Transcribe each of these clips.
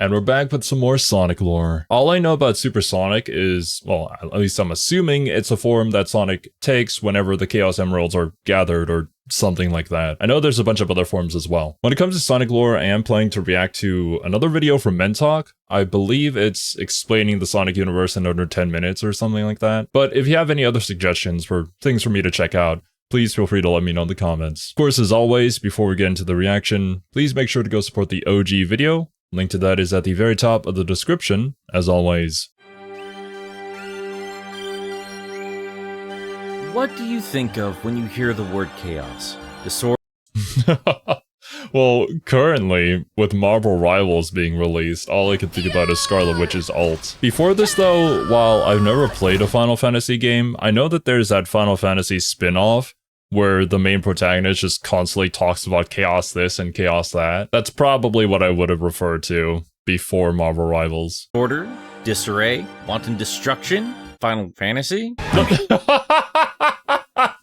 And we're back with some more Sonic lore. All I know about Supersonic is, well, at least I'm assuming it's a form that Sonic takes whenever the Chaos Emeralds are gathered or something like that. I know there's a bunch of other forms as well. When it comes to Sonic lore, I am planning to react to another video from Mentalk. I believe it's explaining the Sonic universe in under 10 minutes or something like that. But if you have any other suggestions for things for me to check out, please feel free to let me know in the comments. Of course, as always, before we get into the reaction, please make sure to go support the OG video. Link to that is at the very top of the description, as always. What do you think of when you hear the word chaos? Well, currently, with Marvel Rivals being released, all I can think about is Scarlet Witch's ult. Before this though, while I've never played a Final Fantasy game, I know that there's that Final Fantasy spin-off where the main protagonist just constantly talks about chaos this and chaos that. That's probably what I would have referred to before Marvel Rivals. Order, disarray, wanton destruction, Final Fantasy?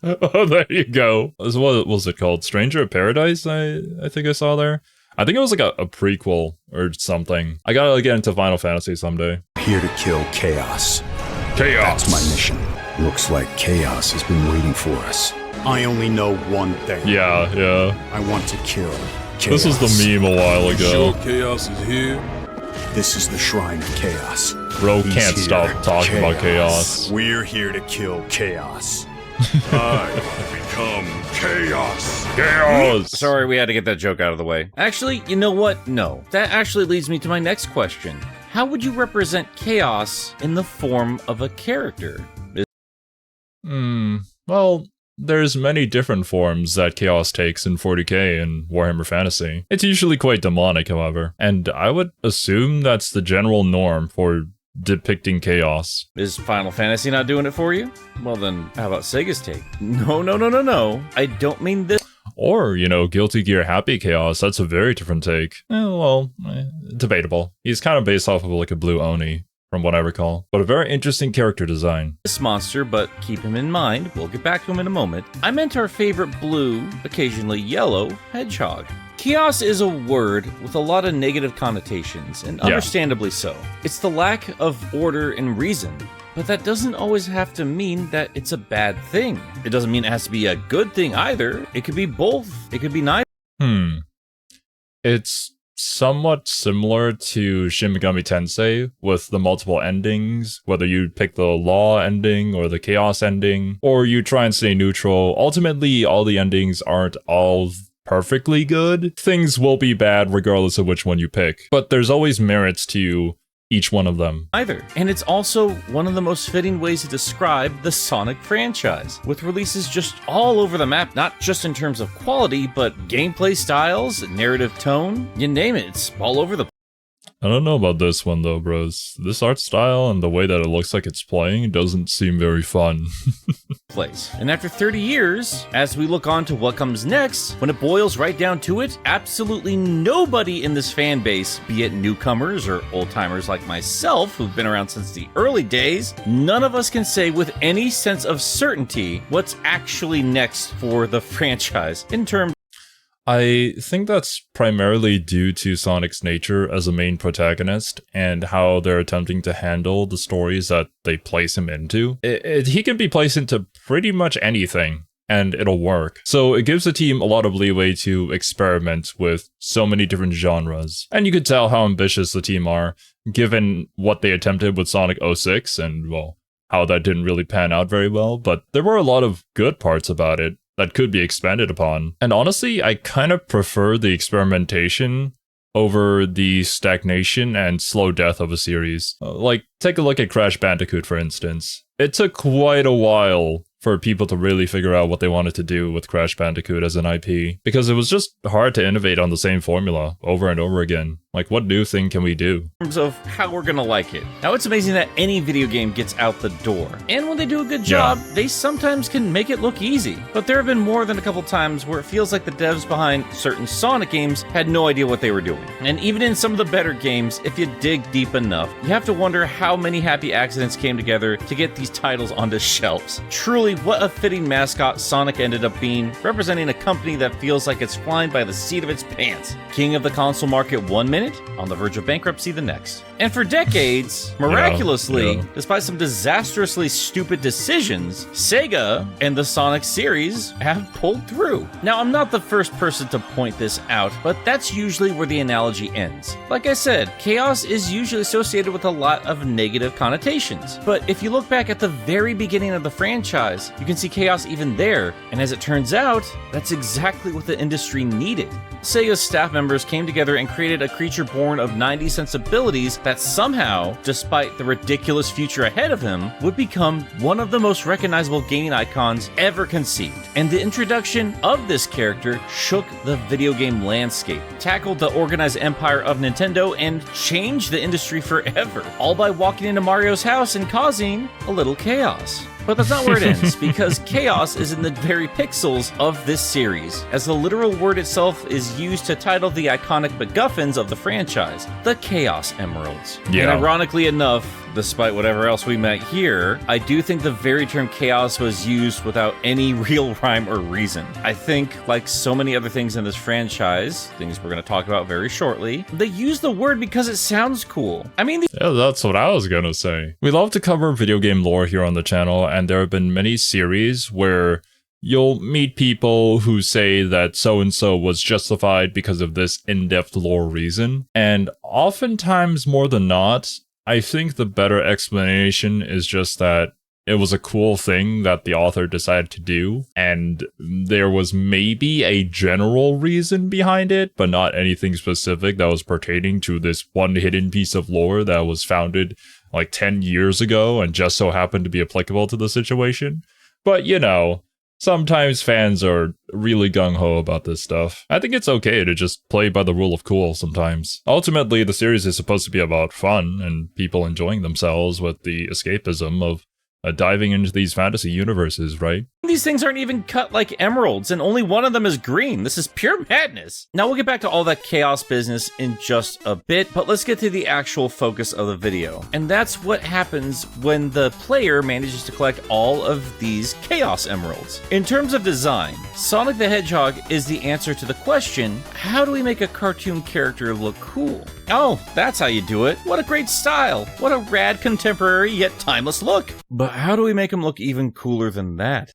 Oh, there you go. What was it called? Stranger of Paradise, I think I saw there. I think it was like a prequel or something. I gotta get into Final Fantasy someday. Here to kill chaos. Chaos! That's my mission. Looks like chaos has been waiting for us. I only know one thing. Yeah. I want to kill chaos. This was the meme a while ago. Sure chaos is here? This is the Shrine of Chaos. Bro He's can't here. stop talking about chaos. We're here to kill chaos. I become chaos. Chaos! Sorry, we had to get that joke out of the way. Actually, you know what? No. That actually leads me to my next question. How would you represent chaos in the form of a character? Well, there's many different forms that Chaos takes in 40k and Warhammer Fantasy. It's usually quite demonic, however, and I would assume that's the general norm for depicting chaos. Is Final Fantasy not doing it for you? Well then, how about Sega's take? No. I don't mean this. Or, you know, Guilty Gear Happy Chaos, that's a very different take. Debatable. He's kind of based off of like a blue Oni, from what I recall. But a very interesting character design. This monster, but keep him in mind, we'll get back to him in a moment. I meant our favorite blue, occasionally yellow, hedgehog. Chaos is a word with a lot of negative connotations, and understandably so. It's the lack of order and reason, but that doesn't always have to mean that it's a bad thing. It doesn't mean it has to be a good thing either. It could be both. It could be neither. It's somewhat similar to Shin Megami Tensei with the multiple endings, whether you pick the law ending or the chaos ending, or you try and stay neutral. Ultimately, all the endings aren't all perfectly good. Things will be bad regardless of which one you pick, but there's always merits to each one of them. And it's also one of the most fitting ways to describe the Sonic franchise, with releases just all over the map, not just in terms of quality, but gameplay styles, narrative tone, you name it, it's all over the I don't know about this one though, bros. This art style and the way that it looks like it's playing doesn't seem very fun. place. And after 30 years, as we look on to what comes next, when it boils right down to it, absolutely nobody in this fan base, be it newcomers or old-timers like myself who've been around since the early days, none of us can say with any sense of certainty what's actually next for the franchise in terms. I think that's primarily due to Sonic's nature as a main protagonist and how they're attempting to handle the stories that they place him into. He can be placed into pretty much anything and it'll work. So it gives the team a lot of leeway to experiment with so many different genres. And you could tell how ambitious the team are, given what they attempted with Sonic 06 and, well, how that didn't really pan out very well. But there were a lot of good parts about it that could be expanded upon. And honestly, I kind of prefer the experimentation over the stagnation and slow death of a series. Like, take a look at Crash Bandicoot, for instance. It took quite a while for people to really figure out what they wanted to do with Crash Bandicoot as an IP, because it was just hard to innovate on the same formula over and over again. Like, what new thing can we do? In terms of how we're gonna like it. Now, it's amazing that any video game gets out the door. And when they do a good job, they sometimes can make it look easy. But there have been more than a couple times where it feels like the devs behind certain Sonic games had no idea what they were doing. And even in some of the better games, if you dig deep enough, you have to wonder how many happy accidents came together to get these titles onto shelves. Truly, what a fitting mascot Sonic ended up being, representing a company that feels like it's flying by the seat of its pants. King of the console market 1 minute, minute, on the verge of bankruptcy the next. And for decades, miraculously, despite some disastrously stupid decisions, Sega and the Sonic series have pulled through. Now, I'm not the first person to point this out, but that's usually where the analogy ends. Like I said, chaos is usually associated with a lot of negative connotations. But if you look back at the very beginning of the franchise, you can see chaos even there, and as it turns out, that's exactly what the industry needed. Sega's staff members came together and created a creature born of 90s sensibilities that somehow, despite the ridiculous future ahead of him, would become one of the most recognizable gaming icons ever conceived. And the introduction of this character shook the video game landscape, tackled the organized empire of Nintendo, and changed the industry forever, all by walking into Mario's house and causing a little chaos. But that's not where it ends, because chaos is in the very pixels of this series, as the literal word itself is used to title the iconic MacGuffins of the franchise, the Chaos Emeralds. Yeah. And ironically enough, despite whatever else we met here, I do think the very term chaos was used without any real rhyme or reason. I think, like so many other things in this franchise, things we're going to talk about very shortly, they use the word because it sounds cool. I mean, Yeah, that's what I was gonna say. We love to cover video game lore here on the channel, and there have been many series where you'll meet people who say that so-and-so was justified because of this in-depth lore reason. And oftentimes, more than not, I think the better explanation is just that it was a cool thing that the author decided to do, and there was maybe a general reason behind it, but not anything specific that was pertaining to this one hidden piece of lore that was founded like 10 years ago and just so happened to be applicable to the situation. But, you know, sometimes fans are really gung-ho about this stuff. I think it's okay to just play by the rule of cool sometimes. Ultimately, the series is supposed to be about fun and people enjoying themselves with the escapism of diving into these fantasy universes, right? these things aren't even cut like emeralds, and only one of them is green. This is pure madness. Now we'll get back to all that chaos business in just a bit, but let's get to the actual focus of the video. And that's what happens when the player manages to collect all of these chaos emeralds. In terms of design, Sonic the Hedgehog is the answer to the question, how do we make a cartoon character look cool? Oh, that's how you do it. What a great style. What a rad contemporary yet timeless look. But how do we make him look even cooler than that?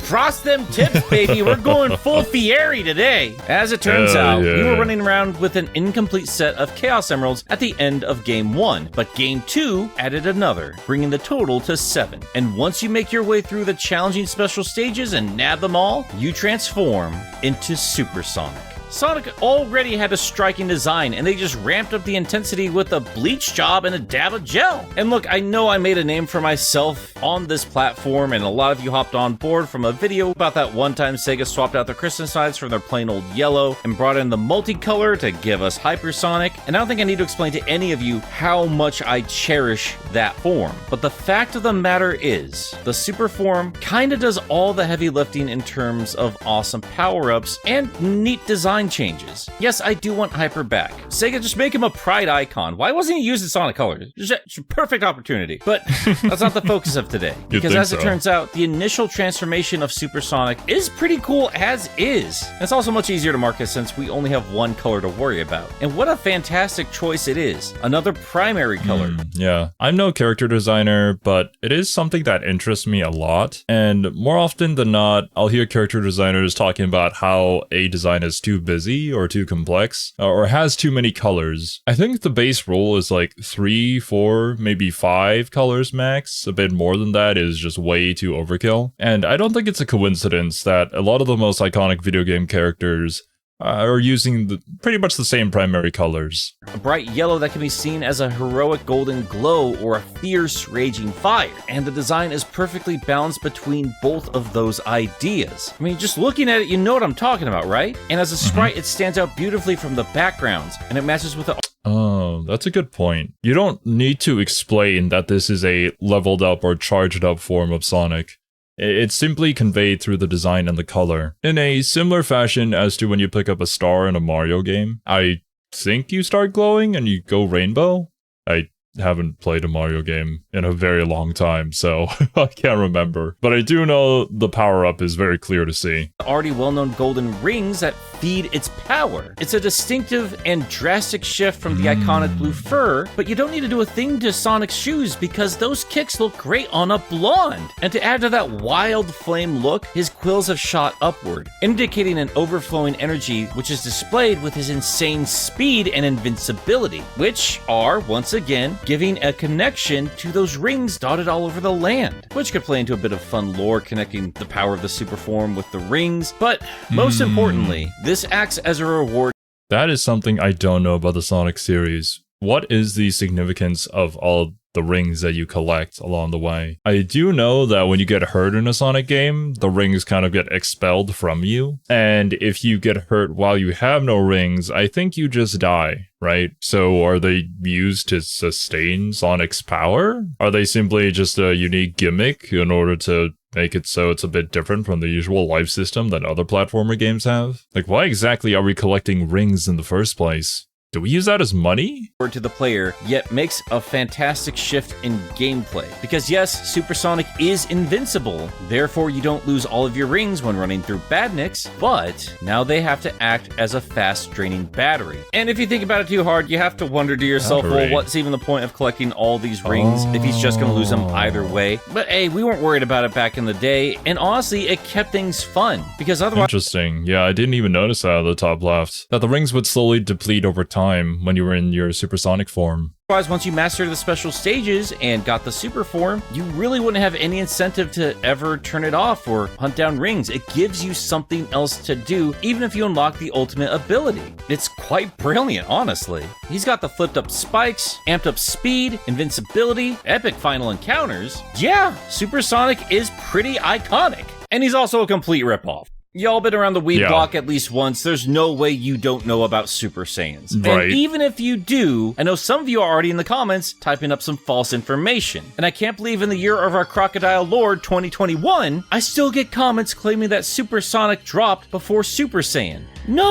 Frost them tips, baby. We're going full Fieri today. As it turns out, we were running around with an incomplete set of Chaos Emeralds at the end of Game 1, but Game 2 added another, bringing the total to 7. And once you make your way through the challenging special stages and nab them all, you transform into Super Sonic. Sonic already had a striking design, and they just ramped up the intensity with a bleach job and a dab of gel. And look, I know I made a name for myself on this platform, and a lot of you hopped on board from a video about that one time Sega swapped out their Christmas lights from their plain old yellow and brought in the multicolor to give us Hypersonic. And I don't think I need to explain to any of you how much I cherish that form. But the fact of the matter is, the Super form kinda does all the heavy lifting in terms of awesome power-ups and neat design changes. Yes, I do want Hyper back. Sega, just make him a pride icon. Why wasn't he used in Sonic Colors? Just a perfect opportunity. But that's not the focus of today. Because as it turns out, the initial transformation of Super Sonic is pretty cool as is. And it's also much easier to market since we only have one color to worry about. And what a fantastic choice it is. Another primary color. Yeah. I'm no character designer, but it is something that interests me a lot. And more often than not, I'll hear character designers talking about how a design is too busy or too complex or has too many colors. I think the base rule is like 3, 4, maybe 5 colors max. A bit more than that is just way too overkill. And I don't think it's a coincidence that a lot of the most iconic video game characters are using pretty much the same primary colors. A bright yellow that can be seen as a heroic golden glow or a fierce raging fire. And the design is perfectly balanced between both of those ideas. I mean, just looking at it, you know what I'm talking about, right? And as a sprite, it stands out beautifully from the backgrounds, and it matches with the... Oh, that's a good point. You don't need to explain that this is a leveled up or charged up form of Sonic. It's simply conveyed through the design and the color. In a similar fashion as to when you pick up a star in a Mario game, I think you start glowing and you go rainbow. I haven't played a Mario game in a very long time, so I can't remember. But I do know the power-up is very clear to see. Already well-known golden rings that feed its power. It's a distinctive and drastic shift from the iconic blue fur, but you don't need to do a thing to Sonic's shoes because those kicks look great on a blonde. And to add to that wild flame look, his quills have shot upward, indicating an overflowing energy which is displayed with his insane speed and invincibility, which are, once again, giving a connection to those rings dotted all over the land, which could play into a bit of fun lore connecting the power of the super form with the rings, but most importantly, this acts as a reward. That is something I don't know about the Sonic series. What is the significance of all the rings that you collect along the way? I do know that when you get hurt in a Sonic game, the rings kind of get expelled from you. And if you get hurt while you have no rings, I think you just die, right? So are they used to sustain Sonic's power? Are they simply just a unique gimmick in order to make it so it's a bit different from the usual life system that other platformer games have? Like, why exactly are we collecting rings in the first place? Do we use that as money? To the player, yet makes a fantastic shift in gameplay. Because yes, Supersonic is invincible, therefore you don't lose all of your rings when running through badniks, but now they have to act as a fast draining battery. And if you think about it too hard, you have to wonder to yourself, well, what's even the point of collecting all these rings if he's just gonna lose them either way? But hey, we weren't worried about it back in the day, and honestly, it kept things fun, because otherwise— Interesting. Yeah, I didn't even notice that at the top left, that the rings would slowly deplete over time when you were in your supersonic form. Otherwise, once you mastered the special stages and got the super form, you really wouldn't have any incentive to ever turn it off or hunt down rings. It gives you something else to do, even if you unlock the ultimate ability. It's quite brilliant, honestly. He's got the flipped up spikes, amped up speed, invincibility, epic final encounters. Yeah, Supersonic is pretty iconic. And he's also a complete ripoff. Y'all been around the Weeb block at least once. There's no way you don't know about Super Saiyans. Right. And even if you do, I know some of you are already in the comments typing up some false information. And I can't believe in the year of our Crocodile Lord 2021, I still get comments claiming that Supersonic dropped before Super Saiyan. No.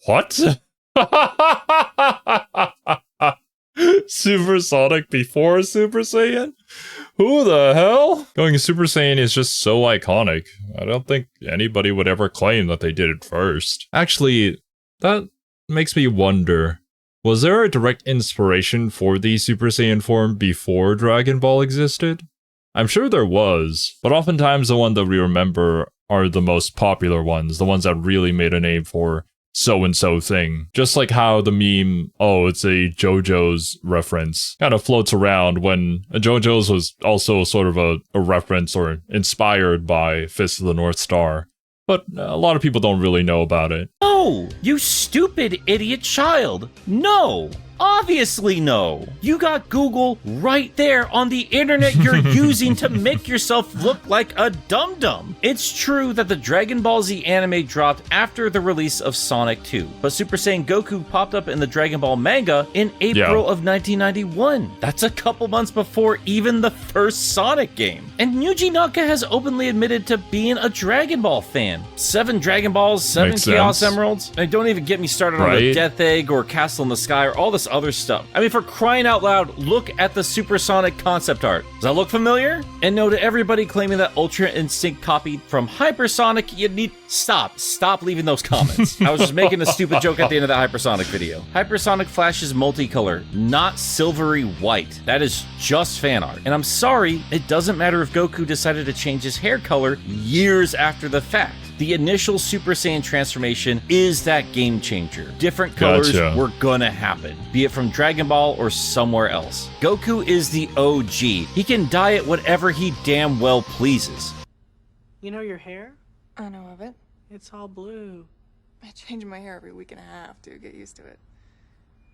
What? Supersonic before Super Saiyan? Who the hell? Going Super Saiyan is just so iconic. I don't think anybody would ever claim that they did it first. Actually, that makes me wonder, was there a direct inspiration for the Super Saiyan form before Dragon Ball existed? I'm sure there was, but oftentimes the one that we remember are the most popular ones, the ones that really made a name for so-and-so thing. Just like how the meme, oh, it's a JoJo's reference, kind of floats around when JoJo's was also sort of a reference or inspired by Fist of the North Star. But a lot of people don't really know about it. No, you stupid idiot child. No. Obviously no. You got Google right there on the internet you're using to make yourself look like a dum-dum. It's true that the Dragon Ball Z anime dropped after the release of Sonic 2, but Super Saiyan Goku popped up in the Dragon Ball manga in April of 1991. That's a couple months before even the first Sonic game. And Yuji Naka has openly admitted to being a Dragon Ball fan. 7 Dragon Balls, 7 Makes Chaos sense. Emeralds. And don't even get me started on the Death Egg or Castle in the Sky or all this other stuff. I mean, for crying out loud, look at the Supersonic concept art. Does that look familiar? And no to everybody claiming that Ultra Instinct copied from Hypersonic, you need— Stop leaving those comments. I was just making a stupid joke at the end of that Hypersonic video. Hypersonic Flash is multicolor, not silvery white. That is just fan art. And I'm sorry, it doesn't matter if Goku decided to change his hair color years after the fact. The initial Super Saiyan transformation is that game changer. Different colors were gonna happen, be it from Dragon Ball or somewhere else. Goku is the OG. He can dye it whatever he damn well pleases. You know your hair? I know of it. It's all blue. I change my hair every week and a half to get used to it.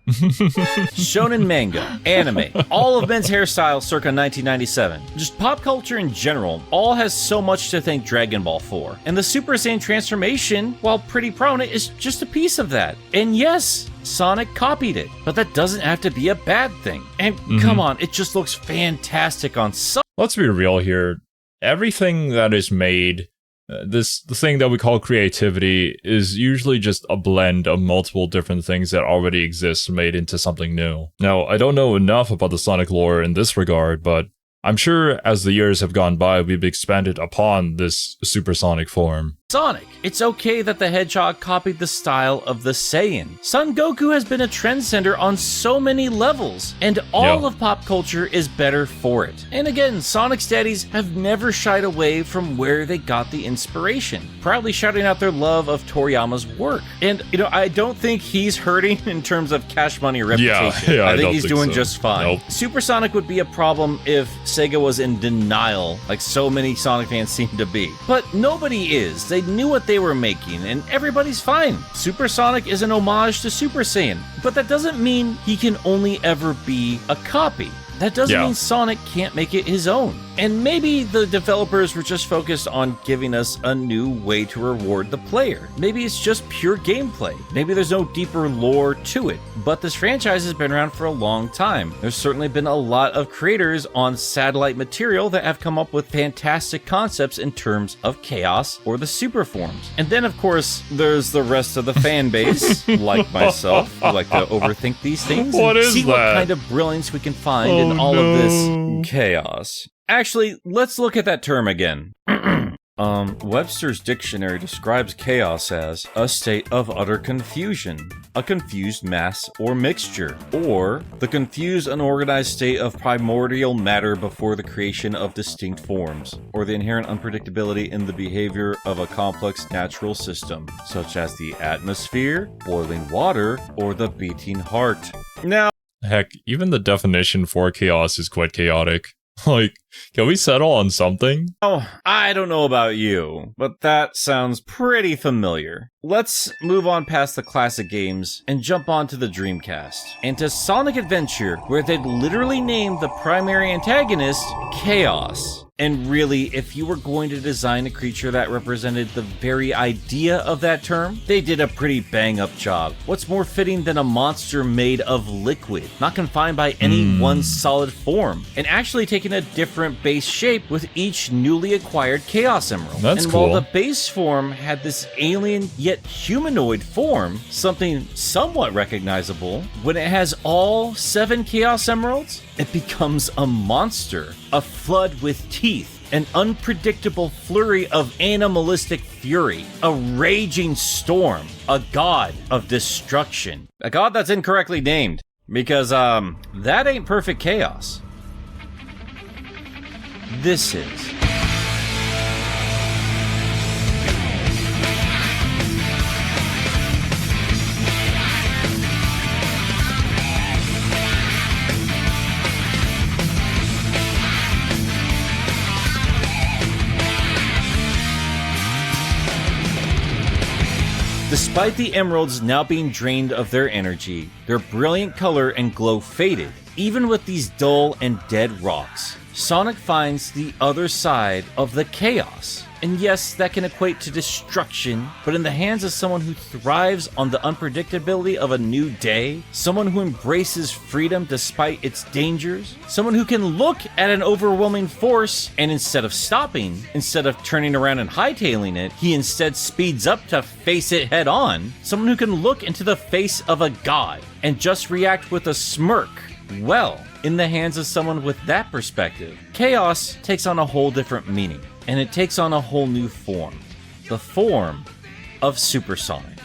Shonen manga, anime, all of men's hairstyles circa 1997. Just pop culture in general, all has so much to thank Dragon Ball for. And the Super Saiyan transformation, while pretty prominent, is just a piece of that. And yes, Sonic copied it, but that doesn't have to be a bad thing. And come on, it just looks fantastic on some. Let's be real here. Everything that is made the thing that we call creativity is usually just a blend of multiple different things that already exist made into something new. Now, I don't know enough about the Sonic lore in this regard, but I'm sure as the years have gone by, we've expanded upon this supersonic form. Sonic. It's okay that the Hedgehog copied the style of the Saiyan. Son Goku has been a trendsetter on so many levels, and all of pop culture is better for it. And again, Sonic's daddies have never shied away from where they got the inspiration, proudly shouting out their love of Toriyama's work. And, I don't think he's hurting in terms of cash money or reputation. Yeah, I think he's doing so. just fine. Nope. Supersonic would be a problem if Sega was in denial, like so many Sonic fans seem to be. But nobody is. They knew what they were making, and everybody's fine. Supersonic is an homage to Super Saiyan, but that doesn't mean he can only ever be a copy. That doesn't mean Sonic can't make it his own. And maybe the developers were just focused on giving us a new way to reward the player. Maybe it's just pure gameplay. Maybe there's no deeper lore to it. But this franchise has been around for a long time. There's certainly been a lot of creators on satellite material that have come up with fantastic concepts in terms of chaos or the super forms. And then, of course, there's the rest of the fan base, like myself, who like to overthink these things and see what kind of brilliance we can find in all of this chaos. Actually, let's look at that term again. Webster's dictionary describes chaos as a state of utter confusion, a confused mass or mixture, or the confused, unorganized state of primordial matter before the creation of distinct forms, or the inherent unpredictability in the behavior of a complex natural system, such as the atmosphere, boiling water, or the beating heart. Now, Heck, even the definition for chaos is quite chaotic. Like, can we settle on something? oh, I don't know about you, but that sounds pretty familiar. Let's move on past the classic games and jump onto the Dreamcast, and to Sonic Adventure, where they'd literally named the primary antagonist Chaos. And really, if you were going to design a creature that represented the very idea of that term, they did a pretty bang-up job. What's more fitting than a monster made of liquid, not confined by any one solid form, and actually taking a different base shape with each newly acquired Chaos Emerald. That's and cool. While the base form had this alien yet humanoid form, something somewhat recognizable, when it has all 7 Chaos Emeralds, it becomes a monster, a flood with teeth, an unpredictable flurry of animalistic fury, a raging storm, a god of destruction. A god that's incorrectly named, because, that ain't perfect chaos. This is. Despite the emeralds now being drained of their energy, their brilliant color and glow faded. Even with these dull and dead rocks, Sonic finds the other side of the chaos. And yes, that can equate to destruction, but in the hands of someone who thrives on the unpredictability of a new day, someone who embraces freedom despite its dangers, someone who can look at an overwhelming force and instead of stopping, instead of turning around and hightailing it, he instead speeds up to face it head on, someone who can look into the face of a god and just react with a smirk. Well, in the hands of someone with that perspective, chaos takes on a whole different meaning. And it takes on a whole new form. The form of Supersonic.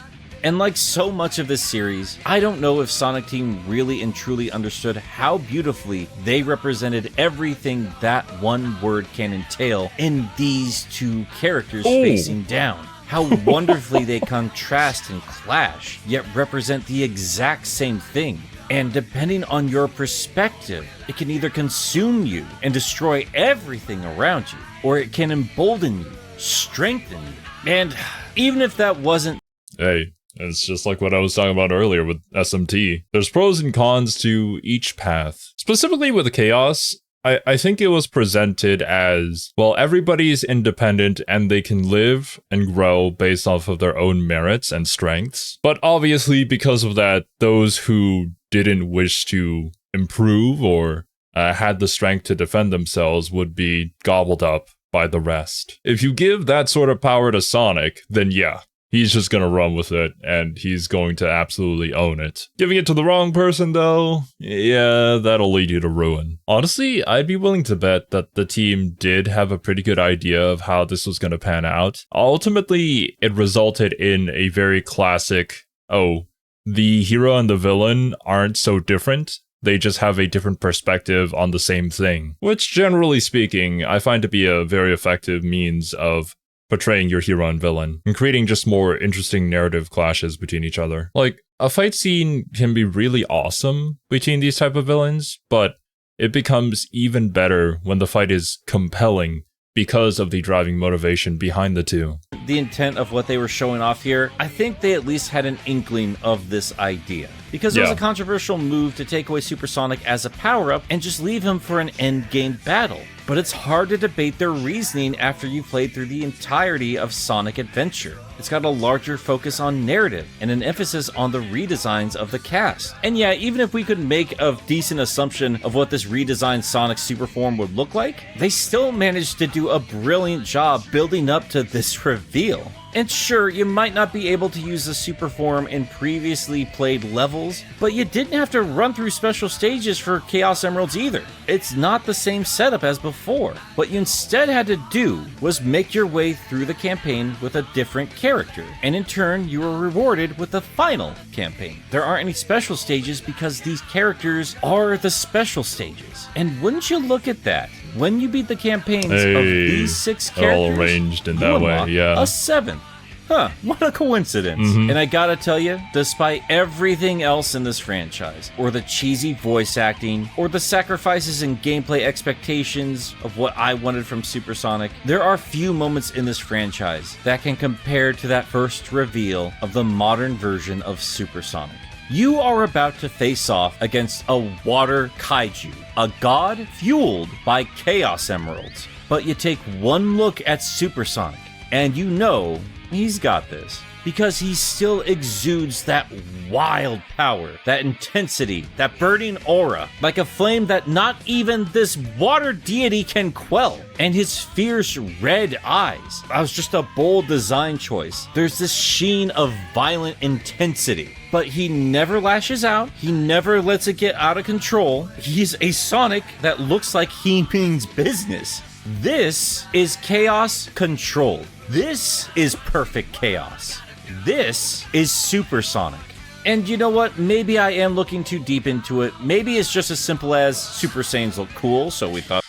And like so much of this series, I don't know if Sonic Team really and truly understood how beautifully they represented everything that one word can entail in these two characters facing down. How wonderfully they contrast and clash, yet represent the exact same thing. And depending on your perspective, it can either consume you and destroy everything around you, or it can embolden you, strengthen you. And even if that wasn't... Hey, it's just like what I was talking about earlier with SMT. There's pros and cons to each path. Specifically with the Chaos, I think it was presented as, well, everybody's independent and they can live and grow based off of their own merits and strengths. But obviously, because of that, those who didn't wish to improve or had the strength to defend themselves would be gobbled up by the rest. If you give that sort of power to Sonic, then yeah, he's just gonna run with it, and he's going to absolutely own it. Giving it to the wrong person, though, yeah, that'll lead you to ruin. Honestly, I'd be willing to bet that the team did have a pretty good idea of how this was gonna pan out. Ultimately, it resulted in a very classic, oh, the hero and the villain aren't so different. They just have a different perspective on the same thing, which generally speaking, I find to be a very effective means of portraying your hero and villain and creating just more interesting narrative clashes between each other. Like, a fight scene can be really awesome between these type of villains, but it becomes even better when the fight is compelling because of the driving motivation behind the two. The intent of what they were showing off here, I think they at least had an inkling of this idea. Because it was a controversial move to take away Supersonic as a power-up and just leave him for an endgame battle. But it's hard to debate their reasoning after you played through the entirety of Sonic Adventure. It's got a larger focus on narrative and an emphasis on the redesigns of the cast. And yeah, even if we could make a decent assumption of what this redesigned Sonic Superform would look like, they still managed to do a brilliant job building up to this reveal. And sure, you might not be able to use the super form in previously played levels, but you didn't have to run through special stages for Chaos Emeralds either. It's not the same setup as before. What you instead had to do was make your way through the campaign with a different character, and in turn, you were rewarded with the final campaign. There aren't any special stages because these characters are the special stages. And wouldn't you look at that? When you beat the campaigns of these 6 characters, all arranged in that way, yeah. A 7th. Huh, what a coincidence. And I gotta tell you, despite everything else in this franchise, or the cheesy voice acting, or the sacrifices in gameplay expectations of what I wanted from Supersonic, there are few moments in this franchise that can compare to that first reveal of the modern version of Supersonic. You are about to face off against a water kaiju, a god fueled by Chaos Emeralds. But you take one look at Supersonic, and you know he's got this. Because he still exudes that wild power, that intensity, that burning aura, like a flame that not even this water deity can quell. And his fierce red eyes. That was just a bold design choice. There's this sheen of violent intensity. But he never lashes out. He never lets it get out of control. He's a Sonic that looks like he means business. This is chaos controlled. This is perfect chaos. This is Supersonic. And you know what? Maybe I am looking too deep into it. Maybe it's just as simple as Super Saiyans look cool, so we thought.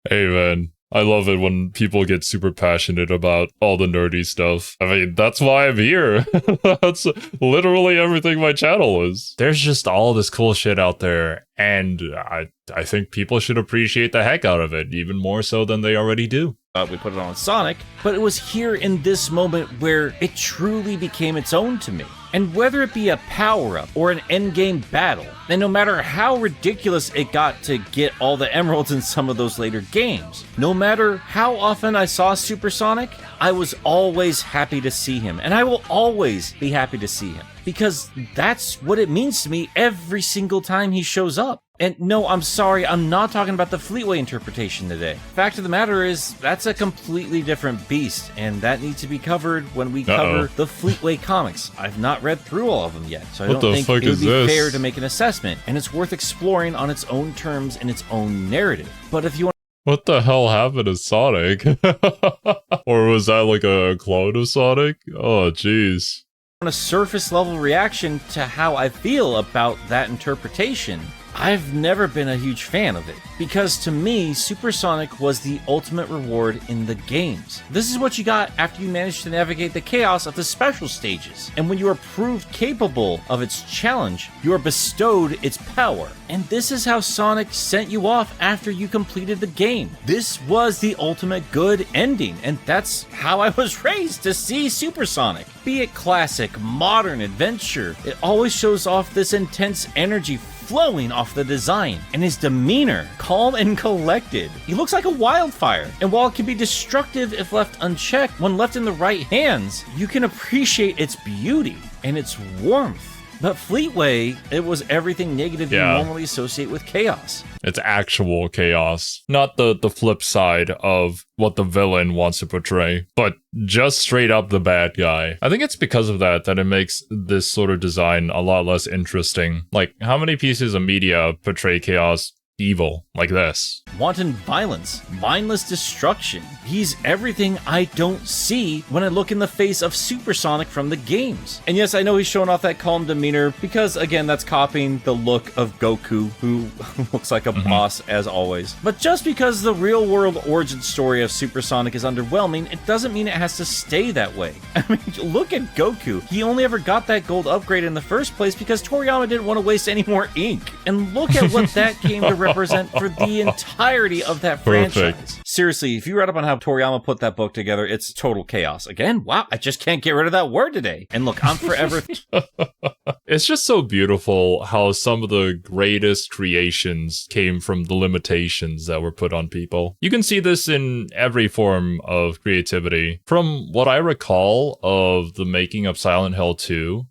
Hey man, I love it when people get super passionate about all the nerdy stuff. I mean, that's why I'm here. That's literally everything my channel is. There's just all this cool shit out there, and I think people should appreciate the heck out of it, even more so than they already do. We put it on Sonic, but it was here in this moment where it truly became its own to me. And whether it be a power-up or an endgame battle, and no matter how ridiculous it got to get all the emeralds in some of those later games, no matter how often I saw Supersonic, I was always happy to see him, and I will always be happy to see him, because that's what it means to me every single time he shows up. And no, I'm sorry, I'm not talking about the Fleetway interpretation today. Fact of the matter is, that's a completely different beast, and that needs to be covered when we cover the Fleetway comics. I've not read through all of them yet, so I don't think it would be fair to make an assessment, and it's worth exploring on its own terms and its own narrative. But if you want What the hell happened to Sonic? Or was that like a clone of Sonic? Oh, jeez. a surface level reaction to how I feel about that interpretation, I've never been a huge fan of it, because to me, Supersonic was the ultimate reward in the games. This is what you got after you managed to navigate the chaos of the special stages, and when you are proved capable of its challenge, you are bestowed its power. And this is how Sonic sent you off after you completed the game. This was the ultimate good ending, and that's how I was raised to see Supersonic. Be it classic, modern, adventure, it always shows off this intense energy flowing off the design, and his demeanor, calm and collected. He looks like a wildfire, and while it can be destructive if left unchecked, when left in the right hands, you can appreciate its beauty and its warmth. But Fleetway, it was everything negative you Yeah. normally associate with chaos. It's actual chaos, not the flip side of what the villain wants to portray, but just straight up the bad guy. I think it's because of that it makes this sort of design a lot less interesting. Like, how many pieces of media portray chaos evil like this? Wanton violence, mindless destruction. He's everything I don't see when I look in the face of Supersonic from the games. And yes, I know he's showing off that calm demeanor because, again, that's copying the look of Goku, who looks like a boss as always. But just because the real-world origin story of Supersonic is underwhelming, it doesn't mean it has to stay that way. I mean, look at Goku. He only ever got that gold upgrade in the first place because Toriyama didn't want to waste any more ink. And look at what that came to represent for the entirety of that franchise. Seriously, if you read up on how Toriyama put that book together, it's total chaos. Again, wow, I just can't get rid of that word today. And look, I'm forever... It's just so beautiful how some of the greatest creations came from the limitations that were put on people. You can see this in every form of creativity. From what I recall of the making of Silent Hill 2,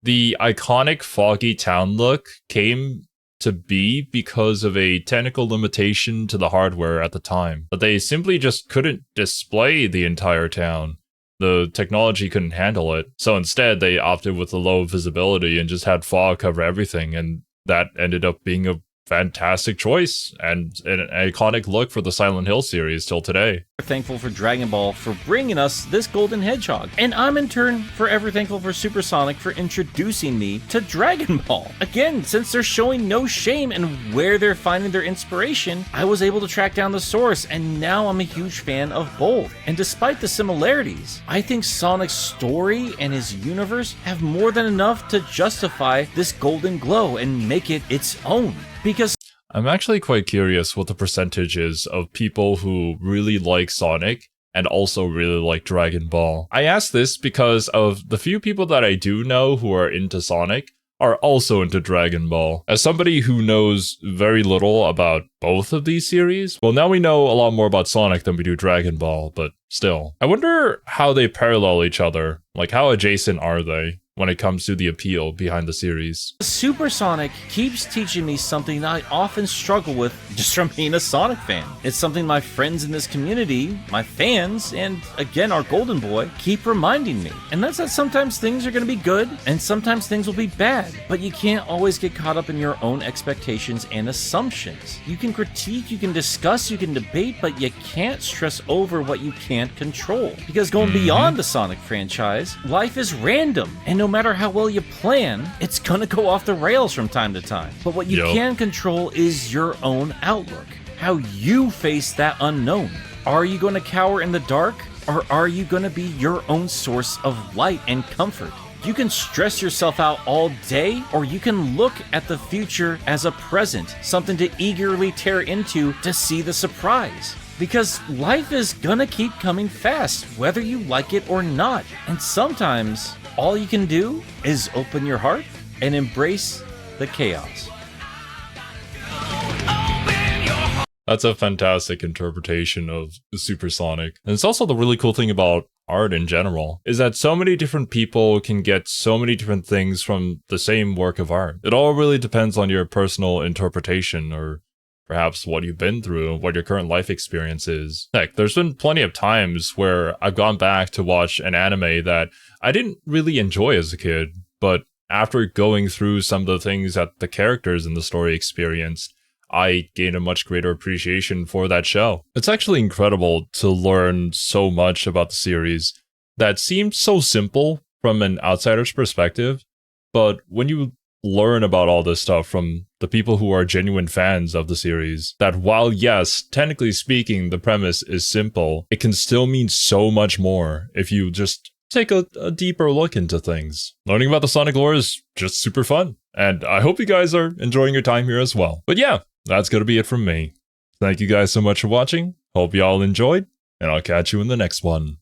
the iconic foggy town look came to be because of a technical limitation to the hardware at the time. But they simply just couldn't display the entire town. The technology couldn't handle it. So instead, they opted with the low visibility and just had fog cover everything. And that ended up being a fantastic choice and an iconic look for the Silent Hill series till today. Thankful for Dragon Ball for bringing us this golden hedgehog, and I'm in turn forever thankful for Supersonic for introducing me to Dragon Ball. Again, since they're showing no shame in where they're finding their inspiration, I was able to track down the source, and now I'm a huge fan of both. And despite the similarities, I think Sonic's story and his universe have more than enough to justify this golden glow and make it its own. Because I'm actually quite curious what the percentage is of people who really like Sonic and also really like Dragon Ball. I ask this because of the few people that I do know who are into Sonic are also into Dragon Ball. As somebody who knows very little about both of these series, well, now we know a lot more about Sonic than we do Dragon Ball, but still. I wonder how they parallel each other. Like, how adjacent are they when it comes to the appeal behind the series? Supersonic keeps teaching me something I often struggle with just from being a Sonic fan. It's something my friends in this community, my fans, and again, our golden boy, keep reminding me. And that's that sometimes things are going to be good, and sometimes things will be bad. But you can't always get caught up in your own expectations and assumptions. You can critique, you can discuss, you can debate, but you can't stress over what you can't control. Because going beyond the Sonic franchise, life is random, and no matter how well you plan, it's gonna go off the rails from time to time. But what you can control is your own outlook, how you face that unknown. Are you gonna cower in the dark, or are you gonna be your own source of light and comfort? You can stress yourself out all day, or you can look at the future as a present, something to eagerly tear into to see the surprise. Because life is gonna keep coming fast, whether you like it or not. And sometimes, all you can do is open your heart and embrace the chaos. That's a fantastic interpretation of Supersonic. And it's also the really cool thing about art in general, is that so many different people can get so many different things from the same work of art. It all really depends on your personal interpretation, or perhaps what you've been through, what your current life experience is. Heck, there's been plenty of times where I've gone back to watch an anime that I didn't really enjoy as a kid, but after going through some of the things that the characters in the story experienced, I gained a much greater appreciation for that show. It's actually incredible to learn so much about the series that seemed so simple from an outsider's perspective, but when you learn about all this stuff from the people who are genuine fans of the series, that while yes, technically speaking, the premise is simple, it can still mean so much more if you just take a deeper look into things. Learning about the Sonic lore is just super fun, and I hope you guys are enjoying your time here as well. But yeah, that's gonna be it from me. Thank you guys so much for watching, hope you all enjoyed, and I'll catch you in the next one.